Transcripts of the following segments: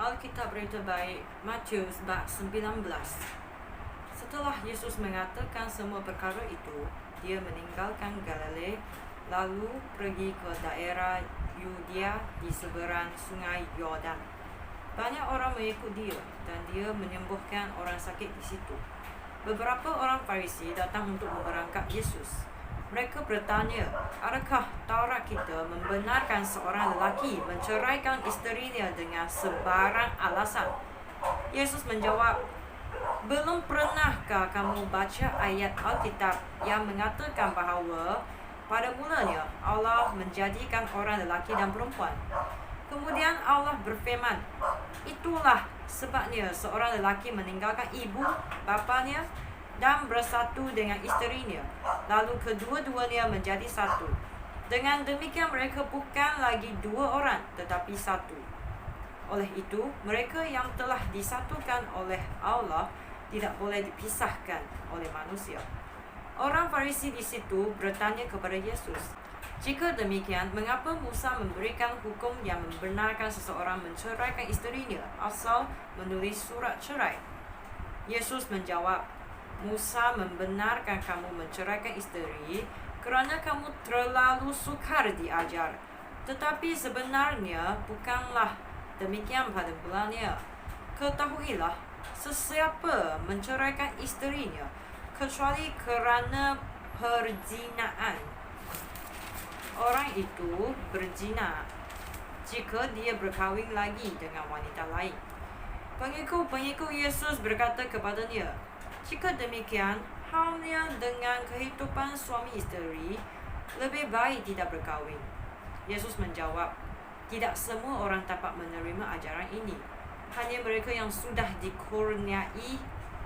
Alkitab berita baik Matius bab 19. Setelah Yesus mengatakan semua perkara itu, dia meninggalkan Galilea lalu pergi ke daerah Yudea di seberang sungai Yordan. Banyak orang mengikut dia dan dia menyembuhkan orang sakit di situ. Beberapa orang Farisi datang untuk memberangkat Yesus. Mereka bertanya, adakah Taurat kita membenarkan seorang lelaki menceraikan isterinya dengan sebarang alasan? Yesus menjawab, belum pernahkah kamu baca ayat Alkitab yang mengatakan bahawa pada mulanya Allah menjadikan orang lelaki dan perempuan. Kemudian Allah berfirman, itulah sebabnya seorang lelaki meninggalkan ibu bapanya dan bersatu dengan isterinya, lalu kedua-duanya menjadi satu. Dengan demikian mereka bukan lagi dua orang, tetapi satu. Oleh itu, mereka yang telah disatukan oleh Allah tidak boleh dipisahkan oleh manusia. Orang Farisi di situ bertanya kepada Yesus, jika demikian, mengapa Musa memberikan hukum yang membenarkan seseorang menceraikan isterinya asal menulis surat cerai? Yesus menjawab, Musa membenarkan kamu menceraikan isteri kerana kamu terlalu sukar diajar. Tetapi sebenarnya bukanlah demikian pada mulanya. Ketahuilah, sesiapa menceraikan isterinya kecuali kerana perzinaan, orang itu berzina jika dia berkahwin lagi dengan wanita lain. Pengikut-pengikut Yesus berkata kepadanya, jika demikian, halnya dengan kehidupan suami isteri, lebih baik tidak berkahwin. Yesus menjawab, tidak semua orang dapat menerima ajaran ini. Hanya mereka yang sudah dikurniai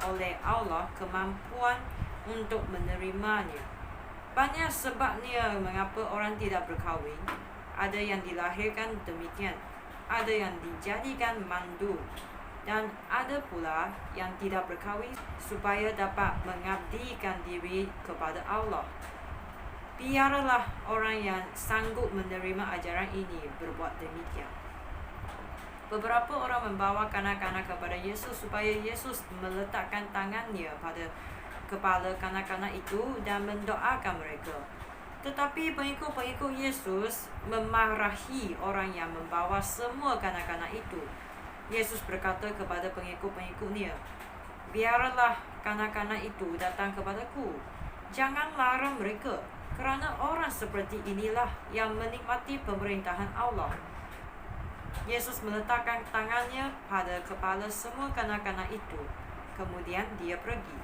oleh Allah kemampuan untuk menerimanya. Banyak sebabnya mengapa orang tidak berkahwin. Ada yang dilahirkan demikian, ada yang dijadikan mandu, dan ada pula yang tidak berkahwin supaya dapat mengabdikan diri kepada Allah. Biarlah orang yang sanggup menerima ajaran ini berbuat demikian. Beberapa orang membawa kanak-kanak kepada Yesus supaya Yesus meletakkan tangannya pada kepala kanak-kanak itu dan mendoakan mereka. Tetapi pengikut-pengikut Yesus memarahi orang yang membawa semua kanak-kanak itu. Yesus berkata kepada pengikut-pengikutnya, biarlah kanak-kanak itu datang kepadaku. Jangan larang mereka, kerana orang seperti inilah yang menikmati pemerintahan Allah. Yesus meletakkan tangannya pada kepala semua kanak-kanak itu. Kemudian dia pergi.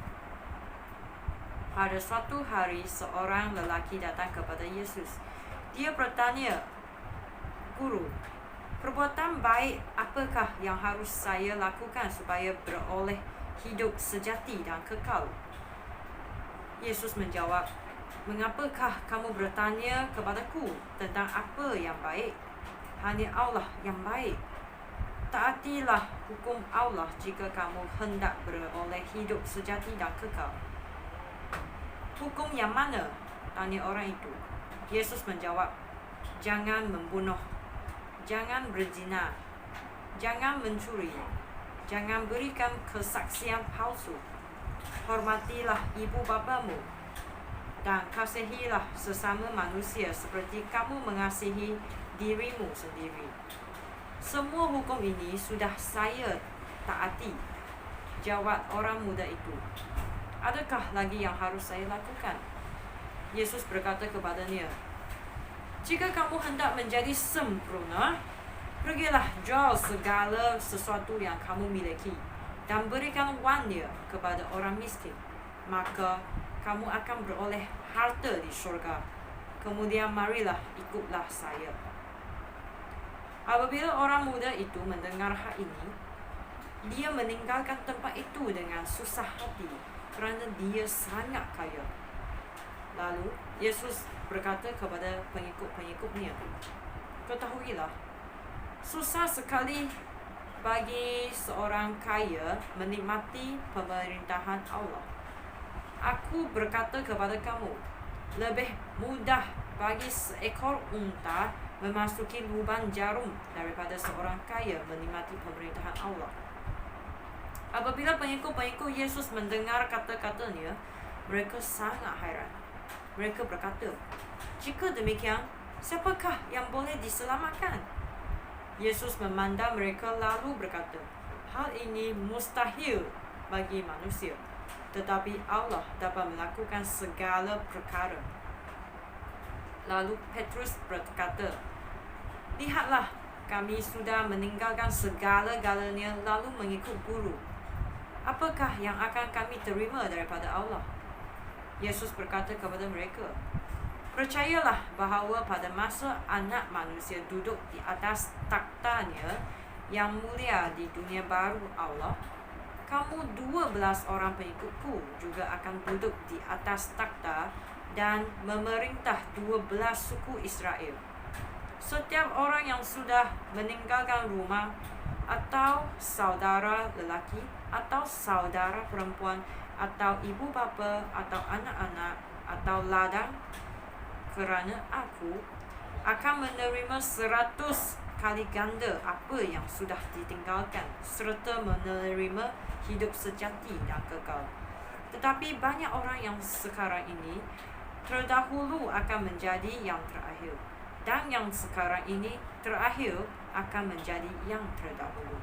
Pada suatu hari, seorang lelaki datang kepada Yesus. Dia bertanya, Guru, perbuatan baik apakah yang harus saya lakukan supaya beroleh hidup sejati dan kekal? Yesus menjawab, mengapakah kamu bertanya kepadaku tentang apa yang baik? Hanya Allah yang baik. Taatilah hukum Allah jika kamu hendak beroleh hidup sejati dan kekal. Hukum yang mana? Tanya orang itu. Yesus menjawab, jangan membunuh, jangan berzina, jangan mencuri, jangan berikan kesaksian palsu, hormatilah ibu bapamu, dan kasihilah sesama manusia seperti kamu mengasihi dirimu sendiri. Semua hukum ini sudah saya taati. Jawab orang muda itu. Adakah lagi yang harus saya lakukan? Yesus berkata kepadanya, jika kamu hendak menjadi sempurna, pergilah jual segala sesuatu yang kamu miliki dan berikan wangnya kepada orang miskin. Maka kamu akan beroleh harta di syurga. Kemudian marilah ikutlah saya. Apabila orang muda itu mendengar hal ini, dia meninggalkan tempat itu dengan susah hati kerana dia sangat kaya. Lalu Yesus berkata kepada pengikut-pengikutnya, ketahuilah, susah sekali bagi seorang kaya menikmati pemerintahan Allah. Aku berkata kepada kamu, lebih mudah bagi seekor unta memasuki lubang jarum daripada seorang kaya menikmati pemerintahan Allah. Apabila pengikut-pengikut Yesus mendengar kata-katanya, mereka sangat hairan. Mereka berkata, "Jika demikian, siapakah yang boleh diselamatkan?" Yesus memandang mereka lalu berkata, "Hal ini mustahil bagi manusia, tetapi Allah dapat melakukan segala perkara." Lalu Petrus berkata, "Lihatlah, kami sudah meninggalkan segala-galanya lalu mengikut Guru. Apakah yang akan kami terima daripada Allah?" Yesus berkata kepada mereka, "Percayalah bahawa pada masa Anak Manusia duduk di atas takhtanya yang mulia di dunia baru Allah, kamu 12 orang pengikutku juga akan duduk di atas takhta dan memerintah 12 suku Israel. Setiap orang yang sudah meninggalkan rumah atau saudara lelaki atau saudara perempuan atau ibu bapa atau anak-anak atau ladang kerana aku, akan menerima 100 kali ganda apa yang sudah ditinggalkan, serta menerima hidup sejati dan kekal. Tetapi banyak orang yang sekarang ini terdahulu akan menjadi yang terakhir, dan yang sekarang ini terakhir akan menjadi yang terdahulu."